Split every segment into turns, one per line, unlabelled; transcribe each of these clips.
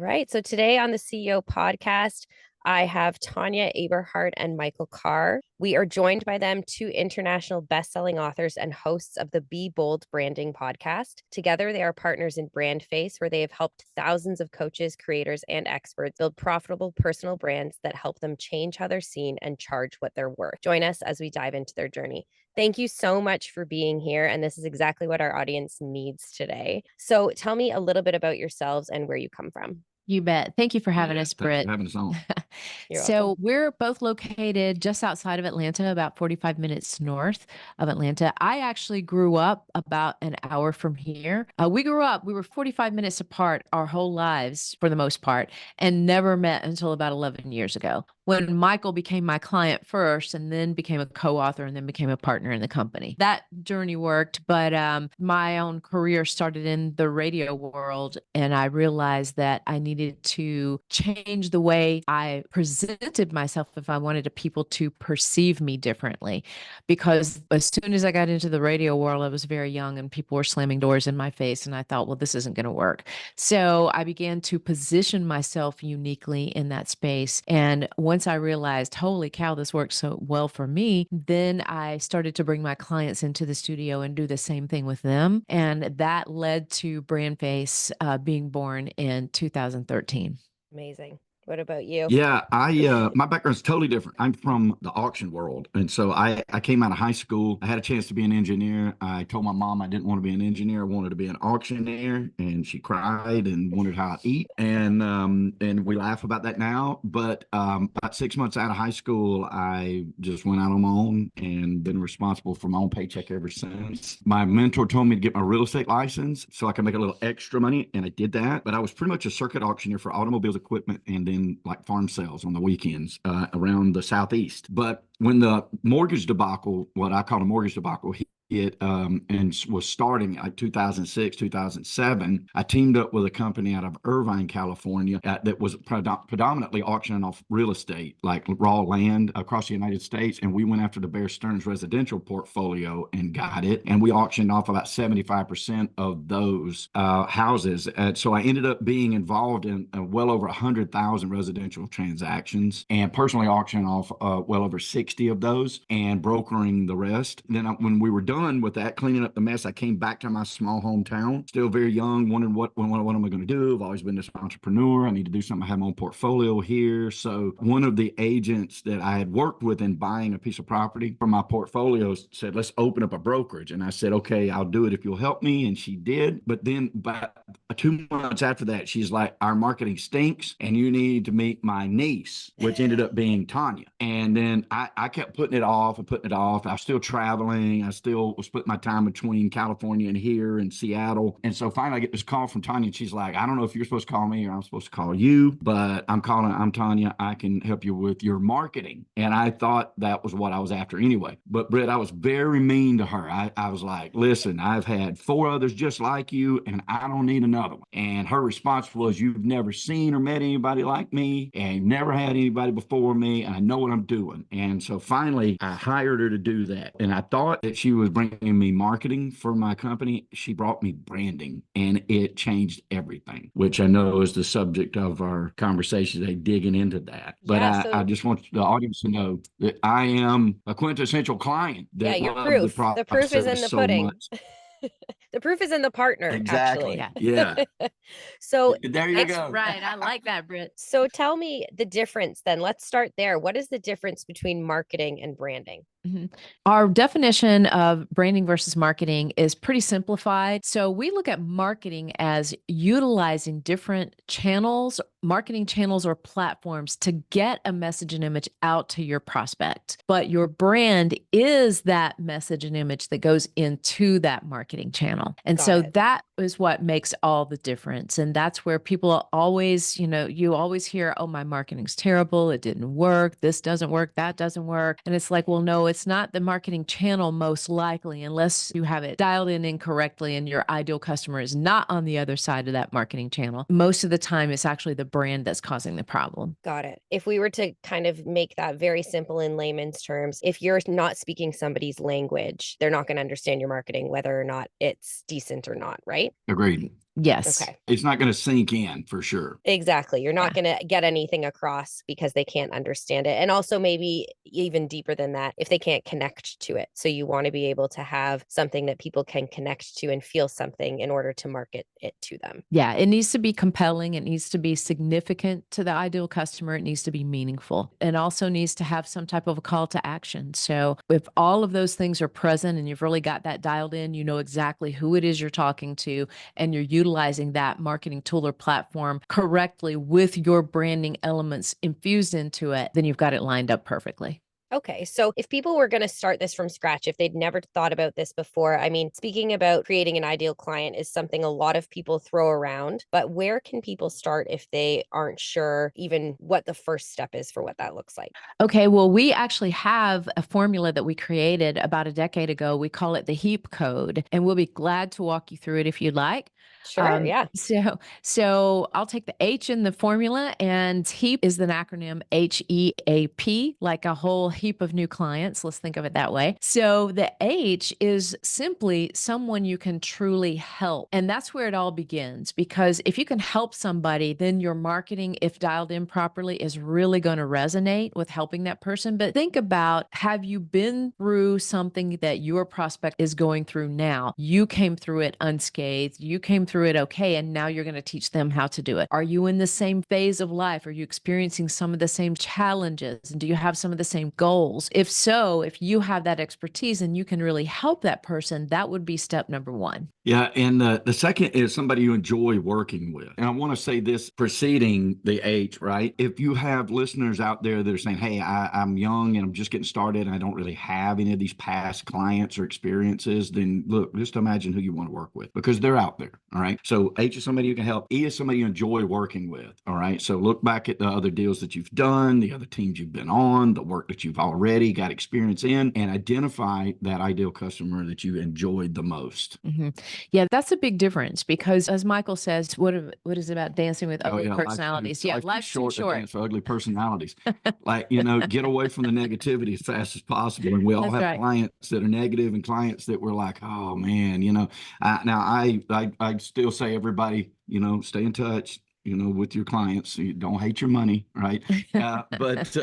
right. So today on the CEO podcast, I have Tanya, Eberhard, and Michael Carr. We are joined by them, two international best-selling authors and hosts of the Be Bold Branding podcast. Together, they are partners in BrandFace, where they have helped thousands of coaches, creators, and experts build profitable personal brands that help them change how they're seen and charge what they're worth. Join us as we dive into their journey. Thank you so much for being here. And this is exactly what our audience needs today. So tell me a little bit about yourselves and where you come from.
You bet. Thank you for having us, Britt.
Thanks for having us on.
So we're both located just outside of Atlanta, about 45 minutes north of Atlanta. I actually grew up about an hour from here. We were 45 minutes apart our whole lives for the most part, and never met until about 11 years ago, when Michael became my client first and then became a co-author and then became a partner in the company. That journey worked, but my own career started in the radio world, and I realized that I needed to change the way I presented myself if I wanted people to perceive me differently. Because as soon as I got into the radio world, I was very young and people were slamming doors in my face, and I thought, well, this isn't going to work. So I began to position myself uniquely in that space. And once I realized, holy cow, this works so well for me, then I started to bring my clients into the studio and do the same thing with them. And that led to BrandFace being born in 2013.
Amazing. What about you?
Yeah, my background's totally different. I'm from the auction world. And so I came out of high school. I had a chance to be an engineer. I told my mom I didn't want to be an engineer. I wanted to be an auctioneer. And she cried and wondered how I eat. And we laugh about that now. But about 6 months out of high school, I just went out on my own and been responsible for my own paycheck ever since. My mentor told me to get my real estate license so I could make a little extra money. And I did that. But I was pretty much a circuit auctioneer for automobiles, equipment, and in like farm sales on the weekends around the Southeast. But when the mortgage debacle, what I call a mortgage debacle, hit and was starting at 2006, 2007, I teamed up with a company out of Irvine, California that was predominantly auctioning off real estate, like raw land across the United States. And we went after the Bear Stearns residential portfolio and got it. And we auctioned off about 75% of those houses. So I ended up being involved in well over 100,000 residential transactions and personally auctioning off well over 60 of those and brokering the rest. Then when we were done with that, cleaning up the mess, I came back to my small hometown, still very young, wondering what am I going to do? I've always been this entrepreneur. I need to do something. I have my own portfolio here. So one of the agents that I had worked with in buying a piece of property for my portfolio said, let's open up a brokerage. And I said, okay, I'll do it if you'll help me. And she did. But then about 2 months after that, she's like, our marketing stinks and you need to meet my niece, which ended up being Tanya. And then I kept putting it off and putting it off. I was still traveling. I still was putting my time between California and here in Seattle. And so finally I get this call from Tanya, and she's like, I don't know if you're supposed to call me or I'm supposed to call you, but I'm Tanya. I can help you with your marketing. And I thought that was what I was after anyway. But Britt, I was very mean to her. I was like, listen, I've had 4 others just like you, and I don't need another one. And her response was, you've never seen or met anybody like me, and you've never had anybody before me, and I know what I'm doing. And so finally I hired her to do that. And I thought that she was bringing me marketing for my company. She brought me branding, and it changed everything, which I know is the subject of our conversation today, digging into that. But I just want the audience to know that I am a quintessential client that
you're
loves
proof. The proof is in the pudding. The proof is in the partner.
Exactly.
Actually.
Yeah.
So
there you go.
Right. I like that, Britt.
So tell me the difference then. Let's start there. What is the difference between marketing and branding?
Mm-hmm. Our definition of branding versus marketing is pretty simplified. So we look at marketing as utilizing different channels, marketing channels or platforms to get a message and image out to your prospect. But your brand is that message and image that goes into that marketing channel. And that is what makes all the difference. And that's where people always, you always hear, oh, my marketing's terrible. It didn't work. This doesn't work. That doesn't work. And it's like, well, no, it's not the marketing channel most likely, unless you have it dialed in incorrectly and your ideal customer is not on the other side of that marketing channel. Most of the time, it's actually the brand that's causing the problem.
Got it. If we were to kind of make that very simple in layman's terms, if you're not speaking somebody's language, they're not going to understand your marketing, whether or not it's decent or not, right?
Agreed.
Yes.
Okay.
It's not going to sink in for sure.
Exactly. You're not
Yeah.
going to get anything across because they can't understand it. And also, maybe even deeper than that, if they can't connect to it. So, you want to be able to have something that people can connect to and feel something in order to market it to them.
Yeah, it needs to be compelling. It needs to be significant to the ideal customer. It needs to be meaningful. It also needs to have some type of a call to action. So if all of those things are present and you've really got that dialed in, you know exactly who it is you're talking to, and you're utilizing that marketing tool or platform correctly with your branding elements infused into it, then you've got it lined up perfectly.
Okay. So if people were going to start this from scratch, if they'd never thought about this before, I mean, speaking about creating an ideal client is something a lot of people throw around, but where can people start if they aren't sure even what the first step is for what that looks like?
Okay, well, we actually have a formula that we created about a decade ago. We call it the HEAP code, and we'll be glad to walk you through it if you'd like.
Sure. Yeah.
So I'll take the H in the formula, and HEAP is the acronym HEAP, like a whole heap of new clients. Let's think of it that way. So the H is simply someone you can truly help. And that's where it all begins, because if you can help somebody, then your marketing, if dialed in properly, is really going to resonate with helping that person. But think about, have you been through something that your prospect is going through now? You came through it unscathed. You came through it okay, and now you're going to teach them how to do it. Are you in the same phase of life? Are you experiencing some of the same challenges? And do you have some of the same goals? If so, if you have that expertise and you can really help that person, that would be step number one.
Yeah, and the second is somebody you enjoy working with. And I want to say this preceding the H, right? If you have listeners out there that are saying, hey, I'm young and I'm just getting started and I don't really have any of these past clients or experiences, then look, just imagine who you want to work with, because they're out there. All right. So H is somebody you can help. E is somebody you enjoy working with. All right. So look back at the other deals that you've done, the other teams you've been on, the work that you've already got experience in, and identify that ideal customer that you enjoyed the most.
Mm-hmm. Yeah, that's a big difference, because as Michael says, what is it about dancing with ugly personalities?
Life's too short to
short.
dance for ugly personalities. Like, get away from the negativity as fast as possible. And we all
That's
have
right.
clients that are negative and clients that we're like, oh man, I still say everybody, stay in touch, with your clients. You don't hate your money, right? But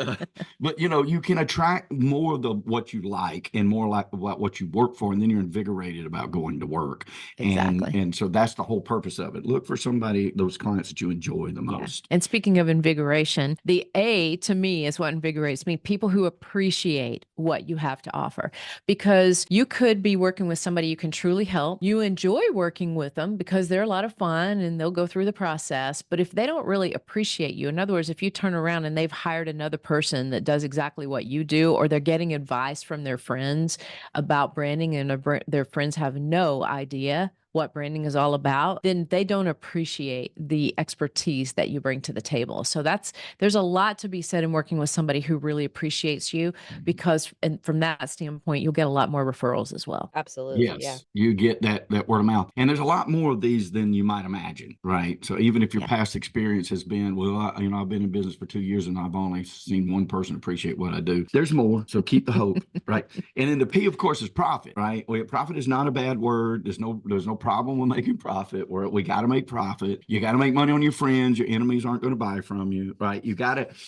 you can attract more of what you like and more like what you work for, and then you're invigorated about going to work.
Exactly.
And so that's the whole purpose of it. Look for those clients that you enjoy the most.
And speaking of invigoration, the A to me is what invigorates me. People who appreciate what you have to offer, because you could be working with somebody you can truly help. You enjoy working with them because they're a lot of fun and they'll go through the process. But if they don't really appreciate you, in other words, if you turn around and they've hired another person that does exactly what you do, or they're getting advice from their friends about branding and their friends have no idea what branding is all about, then they don't appreciate the expertise that you bring to the table. So there's a lot to be said in working with somebody who really appreciates you, because and from that standpoint, you'll get a lot more referrals as well.
Absolutely.
Yes,
Yeah.
you get that word of mouth. And there's a lot more of these than you might imagine, right? So even if your past experience has been, I've been in business for 2 years and I've only seen one person appreciate what I do. There's more. So keep the hope, right? And then the P, of course, is profit, right? Well, profit is not a bad word. There's no problem with making profit. We got to make profit. You got to make money on your friends. Your enemies aren't going to buy from you, right?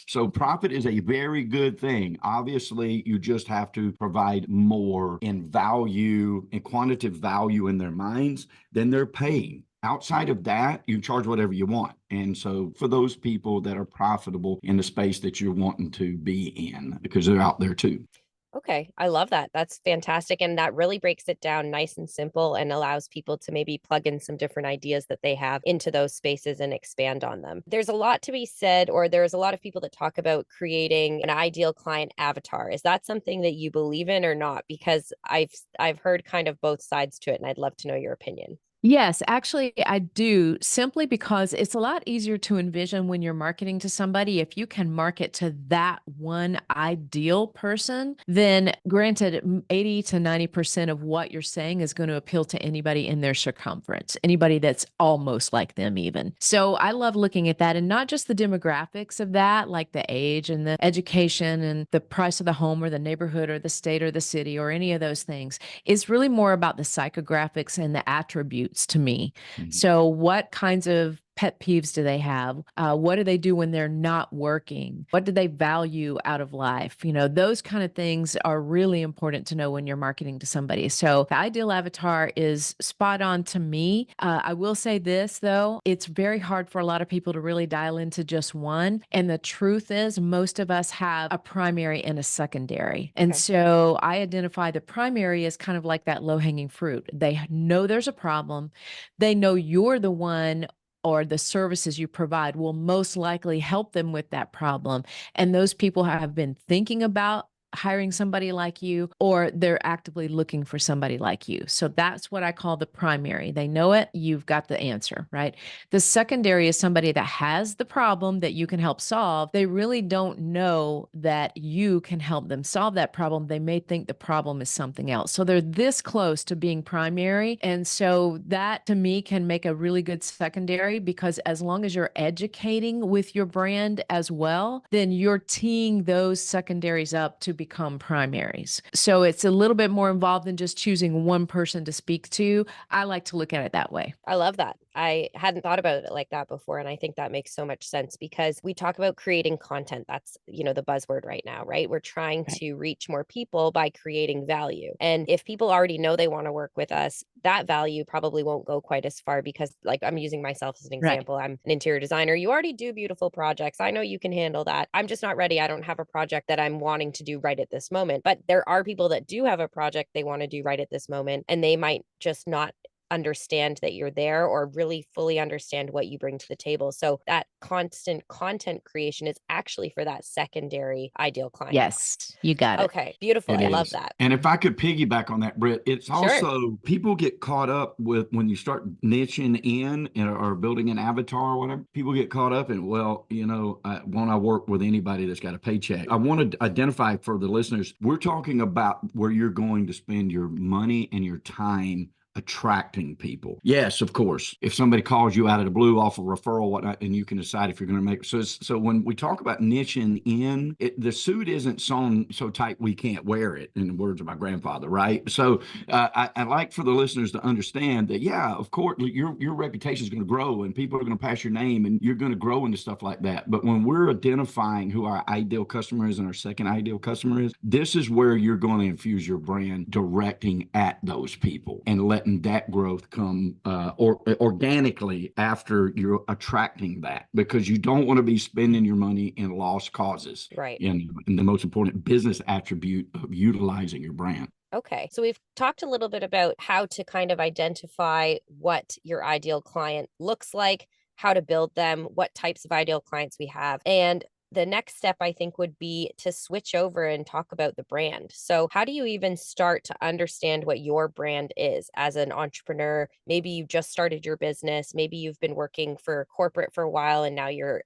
So profit is a very good thing. Obviously, you just have to provide more in value and quantitative value in their minds than they're paying. Outside of that, you charge whatever you want. And so for those people that are profitable in the space that you're wanting to be in, because they're out there too.
Okay. I love that. That's fantastic. And that really breaks it down nice and simple and allows people to maybe plug in some different ideas that they have into those spaces and expand on them. There's a lot to be said, or there's a lot of people that talk about creating an ideal client avatar. Is that something that you believe in or not? Because I've heard kind of both sides to it, and I'd love to know your opinion.
Yes, actually, I do, simply because it's a lot easier to envision when you're marketing to somebody. If you can market to that one ideal person, then granted, 80 to 90% of what you're saying is going to appeal to anybody in their circumference, anybody that's almost like them even. So I love looking at that, and not just the demographics of that, like the age and the education and the price of the home or the neighborhood or the state or the city or any of those things. It's really more about the psychographics and the attributes attributes to me.
Mhm.
So what kinds of pet peeves do they have? What do they do when they're not working? What do they value out of life? Those kind of things are really important to know when you're marketing to somebody. So the ideal avatar is spot on to me. I will say this, though, it's very hard for a lot of people to really dial into just one. And the truth is, most of us have a primary and a secondary. And so I identify the primary as kind of like that low-hanging fruit. They know there's a problem. They know you're the one, or the services you provide will most likely help them with that problem. And those people have been thinking about hiring somebody like you, or they're actively looking for somebody like you. So that's what I call the primary. They know it, you've got the answer, right? The secondary is somebody that has the problem that you can help solve. They really don't know that you can help them solve that problem. They may think the problem is something else. So they're this close to being primary. And so that to me can make a really good secondary, because as long as you're educating with your brand as well, then you're teeing those secondaries up to become primaries. So it's a little bit more involved than just choosing one person to speak to. I like to look at it that way.
I love that. I hadn't thought about it like that before. And I think that makes so much sense, because we talk about creating content. That's, the buzzword right now, right? We're trying to reach more people by creating value. And if people already know they want to work with us, that value probably won't go quite as far, because, like, I'm using myself as an example. I'm an interior designer. You already do beautiful projects. I know you can handle that. I'm just not ready. I don't have a project that I'm wanting to do right at this moment. But there are people that do have a project they want to do right at this moment, and they might just not understand that you're there, or really fully understand what you bring to the table. So that constant content creation is actually for that secondary ideal client.
Yes, you got it.
Okay, beautiful. I love that.
And if I could piggyback on that, Britt, it's
Sure.
also people get caught up with when you start niching in or building an avatar or whatever, people get caught up in, won't I work with anybody that's got a paycheck? I want to identify for the listeners, we're talking about where you're going to spend your money and your time attracting people. Yes, of course. If somebody calls you out of the blue off a referral, whatnot, and you can decide if you're going to make so when we talk about niching in, the suit isn't sewn so tight we can't wear it, in the words of my grandfather, right? So I like for the listeners to understand that, yeah, of course, your reputation is going to grow and people are going to pass your name and you're going to grow into stuff like that. But when we're identifying who our ideal customer is and our second ideal customer is, this is where you're going to infuse your brand, directing at those people and letting that growth come organically after you're attracting that, because you don't want to be spending your money in lost causes.
Right.
And the most important business attribute of utilizing your brand.
Okay. So we've talked a little bit about how to kind of identify what your ideal client looks like, how to build them, what types of ideal clients we have. And the next step, I think, would be to switch over and talk about the brand. So how do you even start to understand what your brand is as an entrepreneur? Maybe you just started your business. Maybe you've been working for corporate for a while and now you're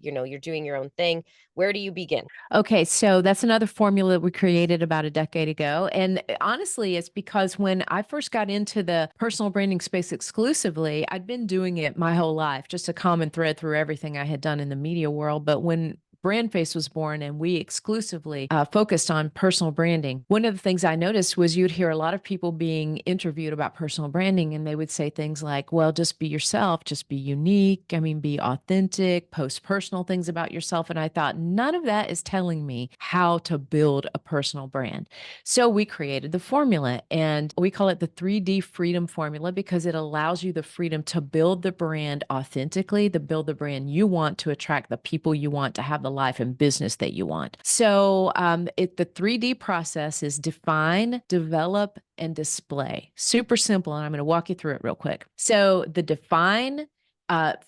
you're doing your own thing. Where do you begin?
Okay, so that's another formula we created about a decade ago. And honestly, it's because when I first got into the personal branding space exclusively, I'd been doing it my whole life, just a common thread through everything I had done in the media world. But when BrandFace was born and we exclusively focused on personal branding, one of the things I noticed was you'd hear a lot of people being interviewed about personal branding, and they would say things like, well, just be yourself, just be unique. I mean, be authentic, post personal things about yourself. And I thought, none of that is telling me how to build a personal brand. So we created the formula, and we call it the 3D freedom formula, because it allows you the freedom to build the brand authentically, to build the brand you want, to attract the people you want, to have the life and business that you want. So the 3D process is define, develop, and display. Super simple. And I'm going to walk you through it real quick. So the define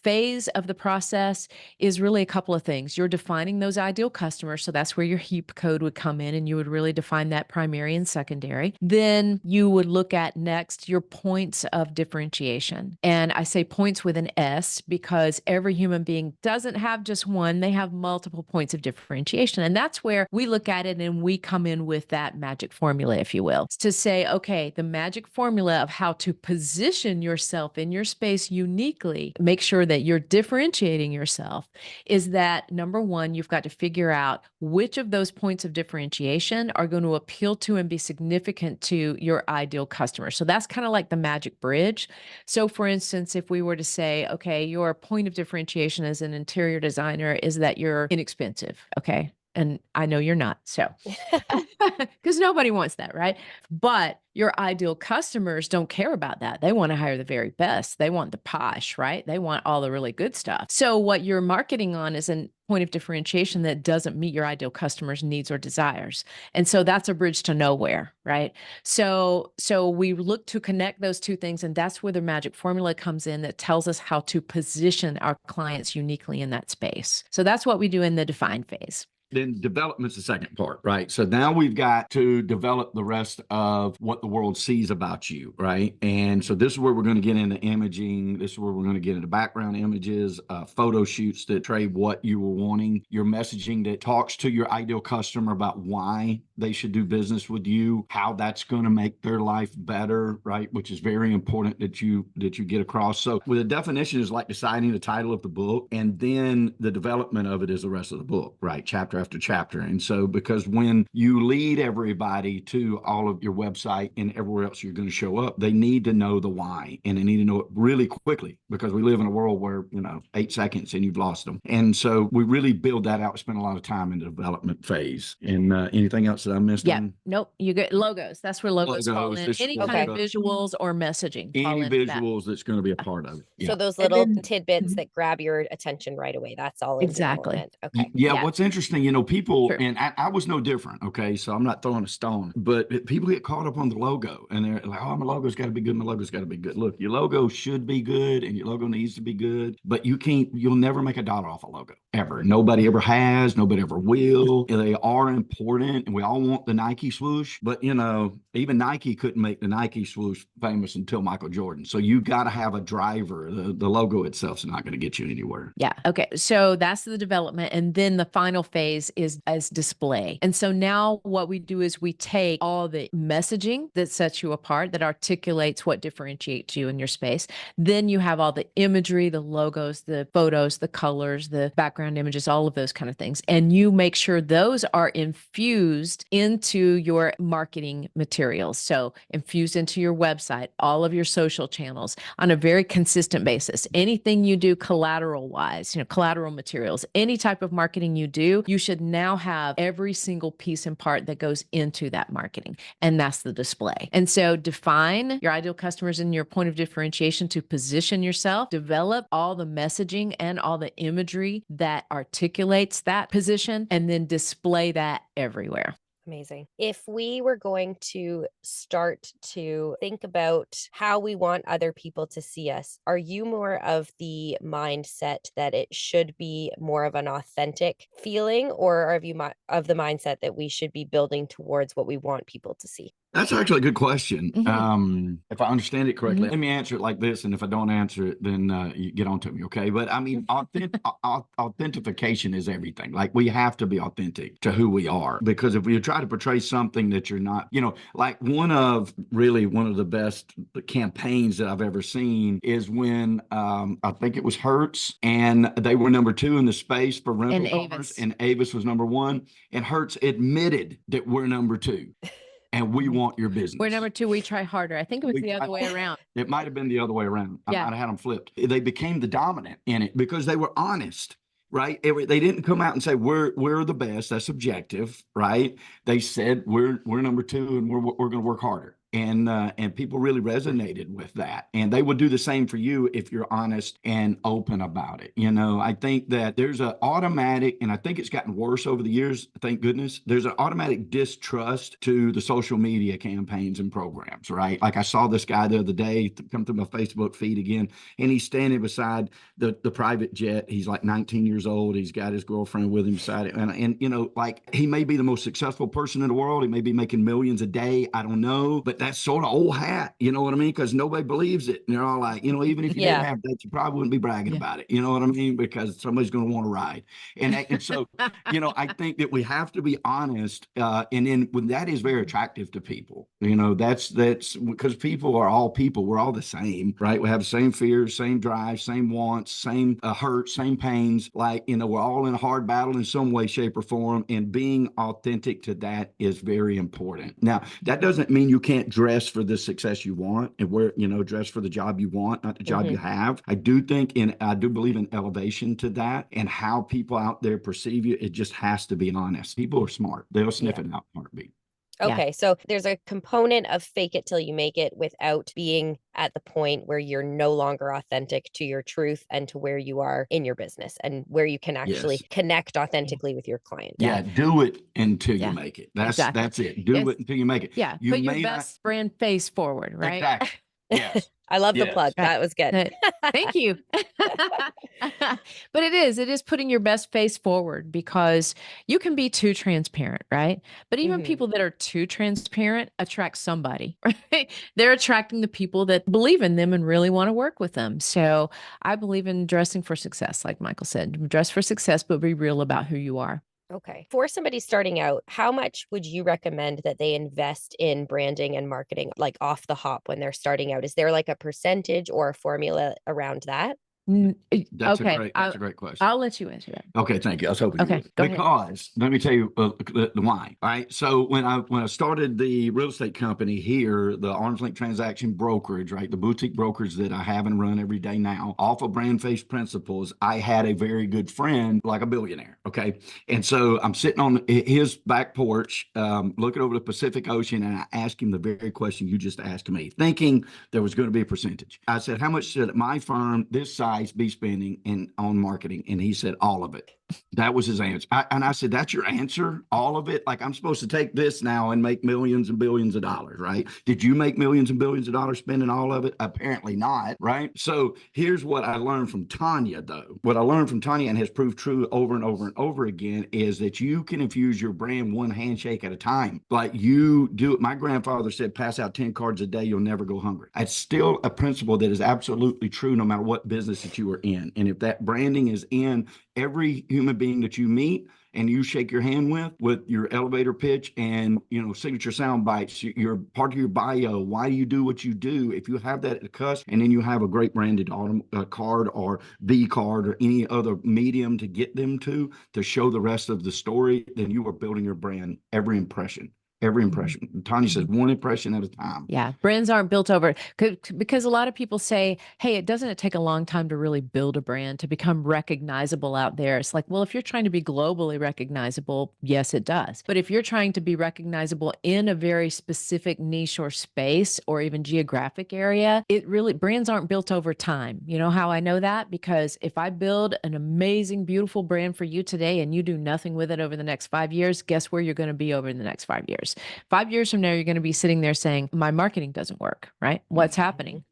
phase of the process is really a couple of things. You're defining those ideal customers. So that's where your heap code would come in, and you would really define that primary and secondary. Then you would look at next your points of differentiation. And I say points with an S because every human being doesn't have just one. They have multiple points of differentiation. And that's where we look at it and we come in with that magic formula, if you will, to say, okay, the magic formula of how to position yourself in your space uniquely make sure that you're differentiating yourself is that number one, you've got to figure out which of those points of differentiation are going to appeal to and be significant to your ideal customer. So that's kind of like the magic bridge. So for instance, if we were to say, okay, your point of differentiation as an interior designer is that you're inexpensive. Okay. And I know you're not. So, because nobody wants that, right? But your ideal customers don't care about that. They want to hire the very best. They want the posh, right? They want all the really good stuff. So what you're marketing on is a point of differentiation that doesn't meet your ideal customer's needs or desires. And so that's a bridge to nowhere, right? So we look to connect those two things, and that's where the magic formula comes in that tells us how to position our clients uniquely in that space. So that's what we do in the define phase.
Then development's the second part, right? So now we've got to develop the rest of what the world sees about you, right? And so this is where we're going to get into imaging. This is where we're going to get into background images, photo shoots that trade what you were wanting, your messaging that talks to your ideal customer about why they should do business with you, how that's going to make their life better, right? Which is very important that you get across. So with a definition is like deciding the title of the book, and then the development of it is the rest of the book, right? Chapter after chapter. And so because when you lead everybody to all of your website and everywhere else you're going to show up, they need to know the why, and they need to know it really quickly, because we live in a world where, 8 seconds and you've lost them. And so we really build that out. We spend a lot of time in the development phase. And anything else that I missed?
Yeah, nope. You get logos. That's where logos fall in. Any kind of visuals or messaging.
Any visuals that's going to be a part of it.
Yeah. So those little tidbits that grab your attention right away. That's all in development. Okay.
Yeah. What's interesting, people, and I was no different. Okay. So I'm not throwing a stone, but people get caught up on the logo and they're like, oh, my logo's got to be good. My logo's got to be good. Look, your logo should be good and your logo needs to be good, but you'll never make a dollar off a logo ever. Nobody ever has, nobody ever will. They are important and we all want the Nike swoosh, but even Nike couldn't make the Nike swoosh famous until Michael Jordan. So you got to have a driver. The logo itself is not going to get you anywhere.
Yeah. Okay. So that's the development. And then the final phase is as display. And so now what we do is we take all the messaging that sets you apart, that articulates what differentiates you in your space. Then you have all the imagery, the logos, the photos, the colors, the background images, all of those kind of things. And you make sure those are infused into your marketing materials. So infused into your website, all of your social channels on a very consistent basis. Anything you do collateral wise, collateral materials, any type of marketing you do, you should now have every single piece and part that goes into that marketing. And that's the display. And so define your ideal customers and your point of differentiation to position yourself, develop all the messaging and all the imagery that articulates that position, and then display that everywhere.
Amazing. If we were going to start to think about how we want other people to see us, are you more of the mindset that it should be more of an authentic feeling, or are you of the mindset that we should be building towards what we want people to see?
That's actually a good question.
Mm-hmm.
If I understand it correctly, let me answer it like this. And if I don't answer it, then you get on to me. Okay. But I mean, authentication is everything. Like we have to be authentic to who we are, because if you try to portray something that you're not, like one of the best campaigns that I've ever seen is when I think it was Hertz, and they were number 2 in the space for rental cars, and Avis was number 1, and Hertz admitted that we're number 2. And we want your business.
We're number 2. We try harder. I think it was the other way around.
It might have been the other way around.
Yeah.
I might have had them flipped. They became the dominant in it because they were honest, right? They didn't come out and say we're the best. That's subjective, right? They said we're number 2 and we're going to work harder. And people really resonated with that. And they would do the same for you if you're honest and open about it. I think that there's an automatic, and I think it's gotten worse over the years, thank goodness, there's an automatic distrust to the social media campaigns and programs, right? Like I saw this guy the other day come through my Facebook feed again, and he's standing beside the private jet. He's like 19 years old. He's got his girlfriend with him beside it. And like he may be the most successful person in the world. He may be making millions a day. I don't know, but that's sort of old hat, you know what I mean? Because nobody believes it. And they're all like, even if you did have that, you probably wouldn't be bragging about it. You know what I mean? Because somebody's going to want to ride. And so, I think that we have to be honest. And then when that is very attractive to people, that's because people are all people. We're all the same, right? We have the same fears, same drives, same wants, same hurt, same pains. Like, we're all in a hard battle in some way, shape, or form. And being authentic to that is very important. Now, that doesn't mean you can't dress for the success you want and wear, dress for the job you want, not the job you have. I do believe in elevation to that, and how people out there perceive you. It just has to be honest. People are smart. They'll sniff it out in a heartbeat.
Okay, so there's a component of fake it till you make it without being at the point where you're no longer authentic to your truth and to where you are in your business and where you can actually connect authentically with your client.
Yeah, do it until you make it. That's it. Do it until you make it.
Yeah, put your best brand face forward, right?
Exactly. Yes.
I love the plug. That was good.
Thank you. But it is putting your best face forward, because you can be too transparent, right? But even people that are too transparent attract somebody, right? They're attracting the people that believe in them and really want to work with them. So I believe in dressing for success. Like Michael said, dress for success, but be real about who you are.
Okay. For somebody starting out, how much would you recommend that they invest in branding and marketing, like off the hop when they're starting out? Is there like a percentage or a formula around that?
That's a great question.
I'll let you answer that.
Okay, thank you. I was hoping you would.
Go ahead.
Because let me tell you the why. All right. So when I started the real estate company here, the arm's length transaction brokerage, right, the boutique brokerage that I have and run every day now, off of BrandFace principles, I had a very good friend, like a billionaire. Okay, and so I'm sitting on his back porch, looking over the Pacific Ocean, and I asked him the very question you just asked me, thinking there was going to be a percentage. I said, "How much should my firm this size be spending on marketing?" And he said, "All of it." That was his answer. And I said, "That's your answer? All of it? Like, I'm supposed to take this now and make millions and billions of dollars, right? Did you make millions and billions of dollars spending all of it? Apparently not, right?" So here's what I learned from Tanya, though. What I learned from Tanya, and has proved true over and over and over again, is that you can infuse your brand one handshake at a time. Like, you do it. My grandfather said, pass out 10 cards a day, you'll never go hungry. It's still a principle that is absolutely true no matter what business that you are in. And if that branding is in every human being that you meet and you shake your hand with your elevator pitch and, signature sound bites, your part of your bio, why do you do what you do? If you have that at the cusp, and then you have a great branded card or B card or any other medium to get them to show the rest of the story, then you are building your brand every impression. Every impression. Tanya says one impression at a time.
Yeah. Brands aren't built over, because a lot of people say, hey, doesn't it take a long time to really build a brand, to become recognizable out there? It's like, well, if you're trying to be globally recognizable, yes, it does. But if you're trying to be recognizable in a very specific niche or space or even geographic area, brands aren't built over time. You know how I know that? Because if I build an amazing, beautiful brand for you today and you do nothing with it over the next 5 years, guess where you're going to be over the next 5 years? 5 years from now, you're going to be sitting there saying, my marketing doesn't work, right? What's happening?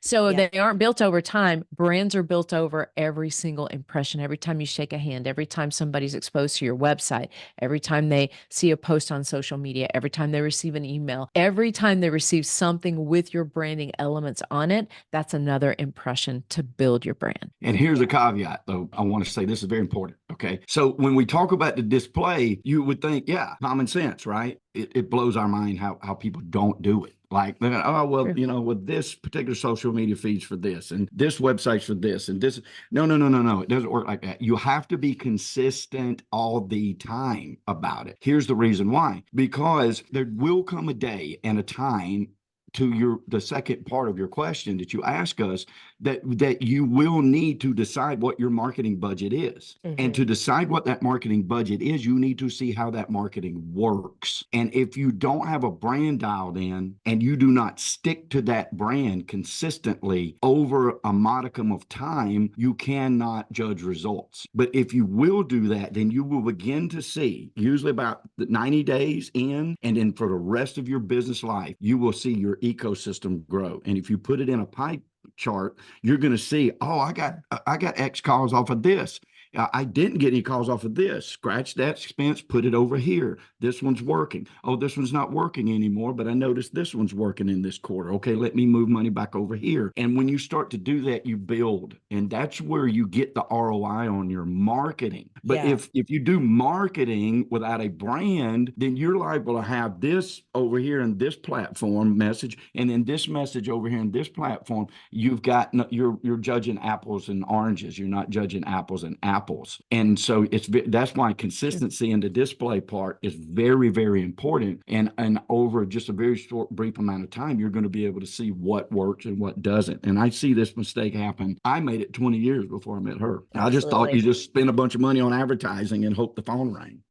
So they aren't built over time. Brands are built over every single impression. Every time you shake a hand, every time somebody's exposed to your website, every time they see a post on social media, every time they receive an email, every time they receive something with your branding elements on it, that's another impression to build your brand.
And here's a caveat, though. I want to say this is very important. Okay. So when we talk about the display, you would think, common sense, right? It blows our mind how people don't do it. Like, oh, well, with this particular social media feeds for this, and this website's for this, and this. No. It doesn't work like that. You have to be consistent all the time about it. Here's the reason why. Because there will come a day and a time, to the second part of your question that you ask us, that you will need to decide what your marketing budget is. And to decide what that marketing budget is, you need to see how that marketing works. And if you don't have a brand dialed in and you do not stick to that brand consistently over a modicum of time, you cannot judge results. But if you will do that, then you will begin to see, usually about 90 days in, and then for the rest of your business life, you will see your ecosystem grow. And if you put it in a pie chart, you're going to see, oh, I got X calls off of this. I didn't get any calls off of this. Scratch that expense, put it over here. This one's working. Oh, this one's not working anymore, but I noticed this one's working in this quarter. Okay, let me move money back over here. And when you start to do that, you build. And that's where you get the ROI on your marketing. But if you do marketing without a brand, then you're liable to have this over here in this platform message, and then this message over here in this platform. You've got, you're judging apples and oranges. You're not judging apples and apples. And so that's why consistency in the display part is very, very important. And over just a very short, brief amount of time, you're going to be able to see what works and what doesn't. And I see this mistake happen. I made it 20 years before I met her. Absolutely. I just thought you just spend a bunch of money on advertising and hope the phone rang.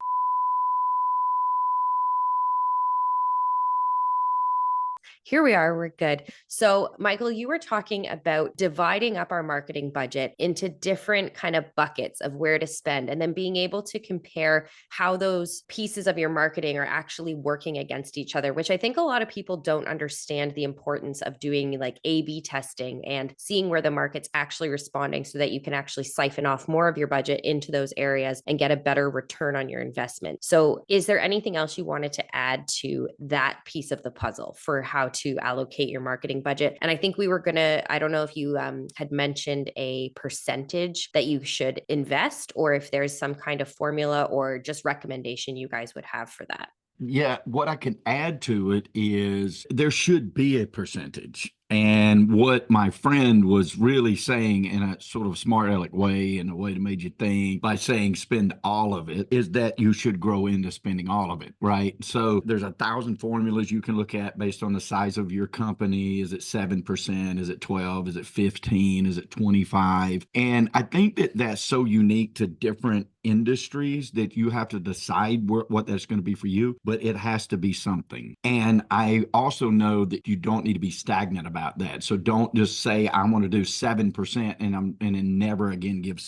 Here we are, we're good. So Michael, you were talking about dividing up our marketing budget into different kind of buckets of where to spend, and then being able to compare how those pieces of your marketing are actually working against each other, which I think a lot of people don't understand the importance of doing like A/B testing and seeing where the market's actually responding so that you can actually siphon off more of your budget into those areas and get a better return on your investment. So is there anything else you wanted to add to that piece of the puzzle for how to allocate your marketing budget? And I think we were going to, I don't know if you had mentioned a percentage that you should invest, or if there's some kind of formula or just recommendation you guys would have for that.
Yeah, what I can add to it is there should be a percentage. And what my friend was really saying in a sort of smart aleck way, in a way that made you think, by saying spend all of it, is that you should grow into spending all of it, right? So there's 1,000 formulas you can look at based on the size of your company. Is it 7%? Is it 12? Is it 15? Is it 25? And I think that that's so unique to different industries that you have to decide what that's going to be for you, but it has to be something. And I also know that you don't need to be stagnant about that. So don't just say, I want to do 7% and then never again give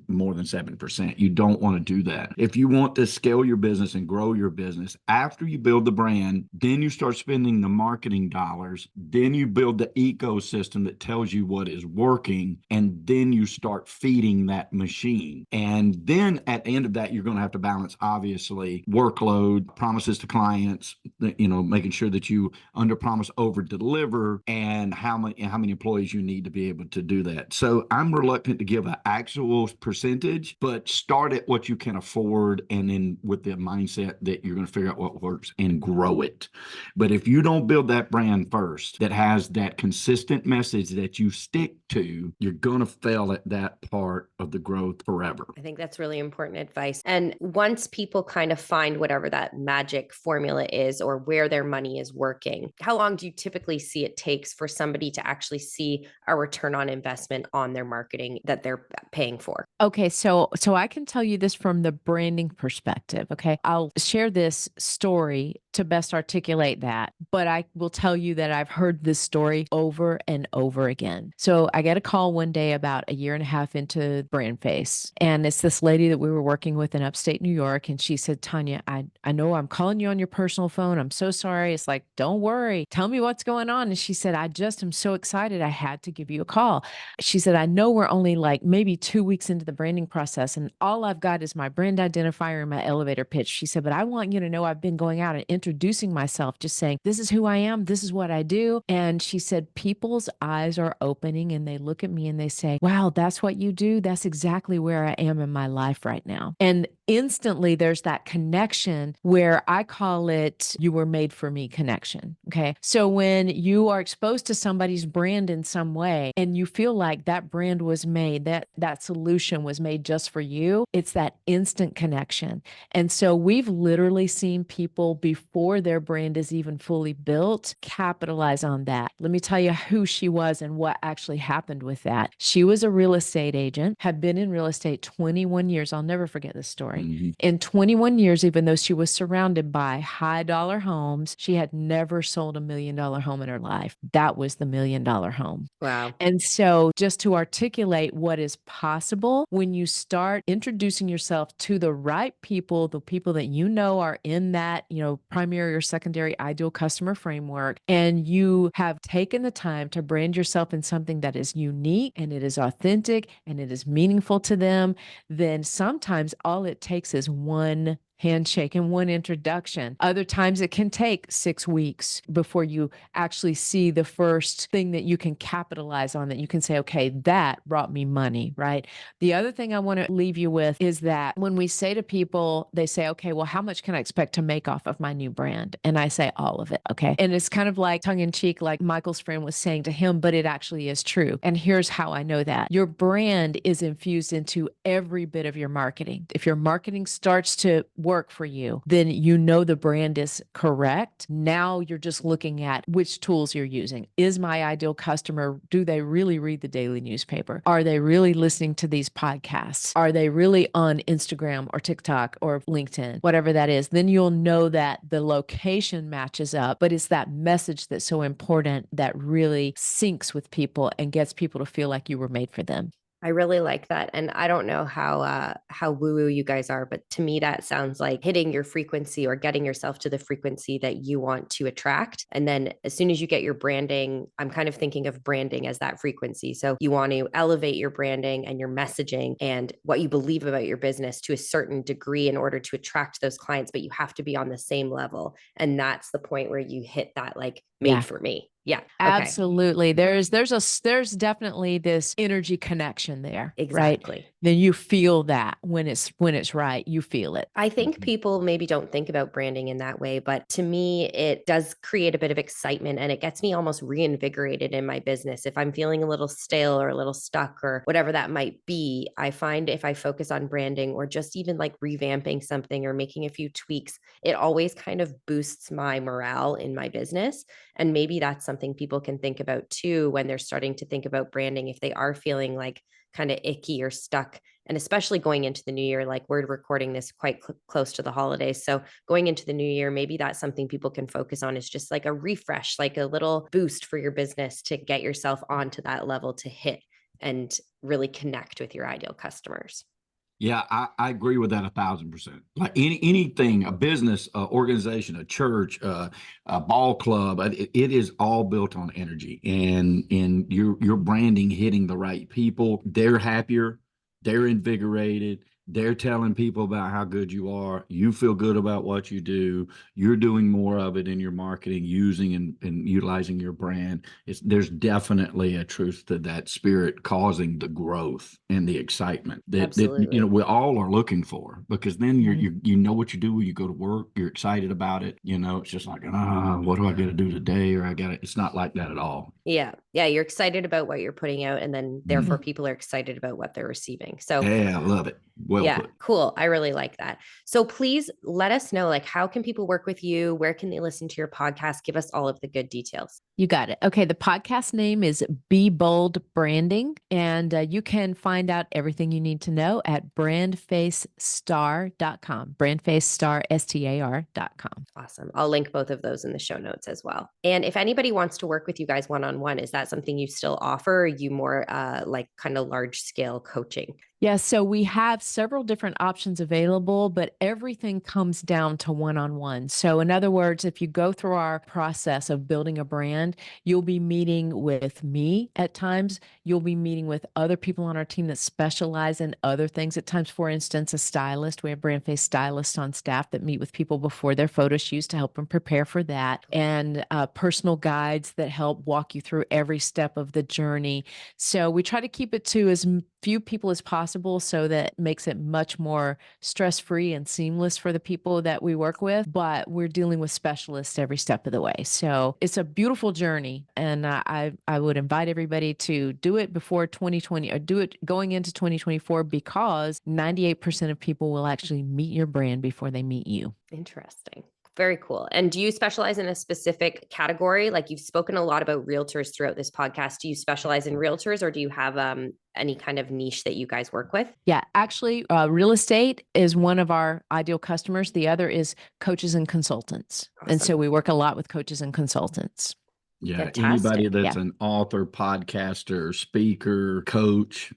more than 7%. You don't want to do that. If you want to scale your business and grow your business, after you build the brand, then you start spending the marketing dollars, then you build the ecosystem that tells you what is working, and then you start feeding that machine. And then at the end of that, you're going to have to balance, obviously, workload, promises to clients, making sure that you under promise, over deliver, and how many employees you need to be able to do that. So I'm reluctant to give an actual percentage, but start at what you can afford, and then with the mindset that you're going to figure out what works and grow it. But if you don't build that brand first that has that consistent message that you stick to, you're going to fail at that part of the growth forever.
I think that's really important advice. And once people kind of find whatever that magic formula is, or where their money is working, how long do you typically see it takes for somebody to actually see a return on investment on their marketing that they're paying for?
Okay, so I can tell you this from the branding perspective. Okay, I'll share this story to best articulate that, but I will tell you that I've heard this story over and over again. So I get a call one day about a year and a half into BrandFace, and it's this lady that we were working with in upstate New York, and she said, Tanya, I know I'm calling you on your personal phone. I'm so sorry. It's like, don't worry. Tell me what's going on. And she said, I just am so excited. I had to give you a call. She said, I know we're only like maybe 2 weeks into the branding process, and all I've got is my brand identifier and my elevator pitch. She said, but I want you to know I've been going out and introducing myself, just saying, this is who I am. This is what I do. And she said, people's eyes are opening and they look at me and they say, wow, that's what you do. That's exactly where I am in my life right now. And instantly there's that connection where I call it, you were made for me connection. Okay. So when you are exposed to somebody's brand in some way and you feel like that brand was made, that solution was made just for you, it's that instant connection. And so we've literally seen people before their brand is even fully built capitalize on that. Let me tell you who she was and what actually happened with that. She was a real estate agent, had been in real estate 21 years. I'll never forget this story. Mm-hmm. In 21 years, even though she was surrounded by high dollar homes, she had never sold $1 million home in her life. That was the $1 million home.
Wow.
And so just to articulate what is possible when you start introducing yourself to the right people, the people that you know are in that, primary or secondary ideal customer framework, and you have taken the time to brand yourself in something that is unique and it is authentic and it is meaningful to them, then sometimes all it takes is one handshake and one introduction. Other times it can take 6 weeks before you actually see the first thing that you can capitalize on, that you can say, okay, that brought me money, right? The other thing I want to leave you with is that when we say to people, they say, okay, well, how much can I expect to make off of my new brand? And I say all of it. Okay. And it's kind of like tongue in cheek, like Michael's friend was saying to him, but it actually is true. And here's how I know that. Your brand is infused into every bit of your marketing. If your marketing starts to work for you, then you know the brand is correct. Now you're just looking at which tools you're using. Is my ideal customer, do they really read the daily newspaper? Are they really listening to these podcasts? Are they really on Instagram or TikTok or LinkedIn, whatever that is? Then you'll know that the location matches up, but it's that message that's so important that really syncs with people and gets people to feel like you were made for them.
I really like that. And I don't know how woo-woo you guys are, but to me, that sounds like hitting your frequency or getting yourself to the frequency that you want to attract. And then as soon as you get your branding, I'm kind of thinking of branding as that frequency. So you want to elevate your branding and your messaging and what you believe about your business to a certain degree in order to attract those clients, but you have to be on the same level. And that's the point where you hit that like made for me. Yeah. Okay.
Absolutely. There's definitely this energy connection there.
Exactly.
Right? Then you feel that when it's right, you feel it.
I think people maybe don't think about branding in that way, but to me, it does create a bit of excitement and it gets me almost reinvigorated in my business. If I'm feeling a little stale or a little stuck or whatever that might be, I find if I focus on branding or just even like revamping something or making a few tweaks, it always kind of boosts my morale in my business. And maybe that's something people can think about too when they're starting to think about branding, if they are feeling like kind of icky or stuck. And especially going into the new year, like we're recording this quite close to the holidays. So going into the new year, maybe that's something people can focus on, is just like a refresh, like a little boost for your business to get yourself onto that level to hit and really connect with your ideal customers.
Yeah, I agree with that 1,000%. Like anything, a business, a organization, a church, a ball club, it is all built on energy, and your branding hitting the right people. They're happier, they're invigorated. They're telling people about how good you are. You feel good about what you do. You're doing more of it in your marketing, using and utilizing your brand. There's definitely a truth to that spirit causing the growth and the excitement that we all are looking for, because then you know what you do when you go to work. You're excited about it. It's just like, what do I got to do today? Or it's not like that at all.
Yeah. Yeah. You're excited about what you're putting out, and then therefore people are excited about what they're receiving. So
yeah, I love it. Well put.
Cool. I really like that. So please let us know, like, how can people work with you? Where can they listen to your podcast? Give us all of the good details.
You got it. Okay. The podcast name is Be Bold Branding, and you can find out everything you need to know at BrandFaceStar.com, BrandFaceStar.com.
Awesome. I'll link both of those in the show notes as well. And if anybody wants to work with you guys one-on-one, is that something you still offer? Or are you more like kind of large scale coaching?
Yeah, so we have several different options available, but everything comes down to one-on-one. So in other words, if you go through our process of building a brand, you'll be meeting with me at times. You'll be meeting with other people on our team that specialize in other things at times. For instance, a stylist. We have BrandFace stylists on staff that meet with people before their photo shoots to help them prepare for that, and personal guides that help walk you through every step of the journey. So we try to keep it to as few people as possible, so that makes it much more stress-free and seamless for the people that we work with. But we're dealing with specialists every step of the way. So it's a beautiful journey. And I would invite everybody to do it before 2020, or do it going into 2024, because 98% of people will actually meet your brand before they meet you.
Interesting. Very cool. And do you specialize in a specific category? Like, you've spoken a lot about realtors throughout this podcast. Do you specialize in realtors, or do you have any kind of niche that you guys work with?
Yeah, actually, real estate is one of our ideal customers. The other is coaches and consultants. Awesome. And so we work a lot with coaches and consultants.
Yeah. Fantastic. Anybody that's an author, podcaster, speaker, coach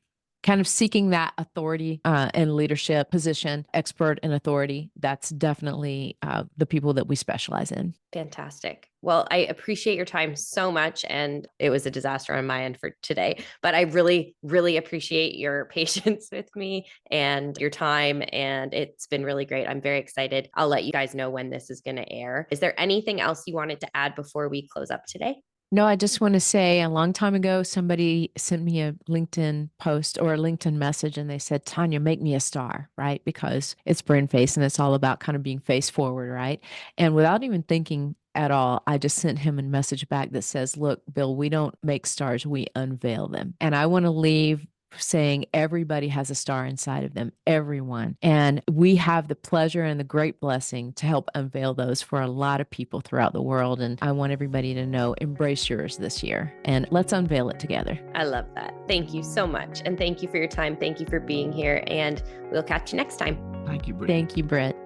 kind of seeking that authority and leadership position, expert and authority, that's definitely the people that we specialize in.
Fantastic. Well, I appreciate your time so much. And it was a disaster on my end for today, but I really, really appreciate your patience with me and your time. And it's been really great. I'm very excited. I'll let you guys know when this is going to air. Is there anything else you wanted to add before we close up today?
No, I just want to say a long time ago, somebody sent me a LinkedIn post or a LinkedIn message and they said, Tanya, make me a star, right? Because it's BrandFace and it's all about kind of being face forward, right? And without even thinking at all, I just sent him a message back that says, look, Bill, we don't make stars, we unveil them. And I want to leave saying everybody has a star inside of them, everyone. And we have the pleasure and the great blessing to help unveil those for a lot of people throughout the world. And I want everybody to know, embrace yours this year and let's unveil it together.
I love that. Thank you so much. And thank you for your time. Thank you for being here. And we'll catch you next time.
Thank you, Britt.
Thank you, Britt.